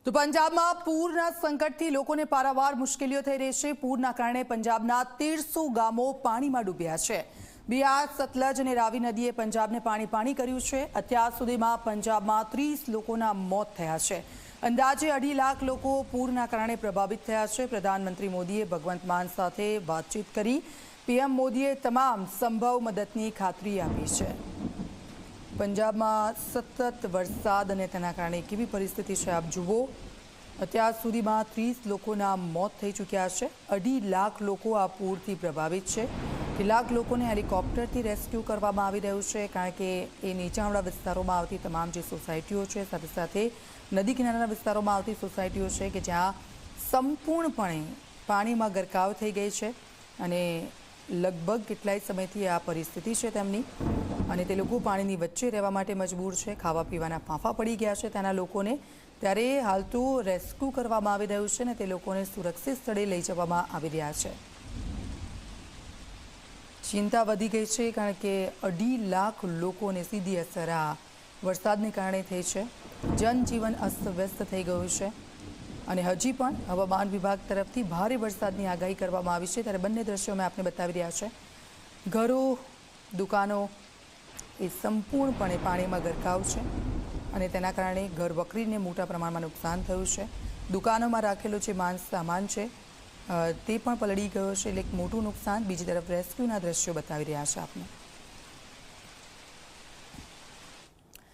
તો પંજાબમાં પૂરના સંકટથી લોકોને પારાવાર મુશ્કેલીઓ થઈ રહી છે। પૂરના કારણે પંજાબના 1300 ગામો પાણીમાં ડૂબ્યા છે। બિયાર, સતલજ અને રાવી નદીએ પંજાબને પાણી કર્યું છે। અત્યાર સુધીમાં પંજાબમાં 30 લોકોના મોત થયા છે। અંદાજે 2.5 લાખ લોકો પૂરના કારણે પ્રભાવિત થયા છે। પ્રધાનમંત્રી મોદીએ ભગવંત માન સાથે વાતચીત કરી। પીએમ મોદીએ તમામ સંભવ મદદની ખાતરી આપી છે। પંજાબમાં સતત વરસાદ અને તેના કારણે કેવી પરિસ્થિતિ છે આપ જુઓ। અત્યાર સુધીમાં 30 લોકોના મોત થઈ ચૂક્યા છે। 2.5 લાખ લોકો આ પૂરથી પ્રભાવિત છે। કેટલાક લોકોને હેલિકોપ્ટરથી રેસ્ક્યુ કરવામાં આવી રહ્યું છે, કારણ કે એ નીચાણવાળા વિસ્તારોમાં આવતી તમામ જે સોસાયટીઓ છે, સાથે સાથે નદી કિનારાના વિસ્તારોમાં આવતી સોસાયટીઓ છે કે જ્યાં સંપૂર્ણપણે પાણીમાં ગરકાવ થઈ ગઈ છે અને લગભગ કેટલાય સમયથી આ પરિસ્થિતિ છે તેમની, અને તે લોકો પાણીની વચ્ચે રહેવા માટે મજબૂર છે। ખાવા પીવાના ફાંફા પડી ગયા છે તેના લોકોને। ત્યારે હાલ તો રેસ્ક્યુ કરવામાં આવી રહ્યું છે અને તે લોકોને સુરક્ષિત સ્થળે લઈ જવામાં આવી રહ્યા છે। ચિંતા વધી ગઈ છે, કારણ કે 2.5 લાખ લોકોને સીધી અસર આ વરસાદને કારણે થઈ છે। જનજીવન અસ્તવ્યસ્ત થઈ ગયું છે અને હજી પણ હવામાન વિભાગ તરફથી ભારે વરસાદની આગાહી કરવામાં આવી છે। ત્યારે બંને દ્રશ્યો મેં આપને બતાવી રહ્યા છે। ઘરો, દુકાનો એ સંપૂર્ણપણે પાણીમાં ગરકાવ છે અને તેના કારણે ઘર વકરીને મોટા પ્રમાણમાં નુકસાન થયું છે। દુકાનોમાં રાખેલો જે સામાન છે તે પણ પલળી ગયો છે, એટલે એક મોટું નુકસાન। બીજી તરફ રેસ્ક્યુના દ્રશ્યો બતાવી રહ્યા છે આપને।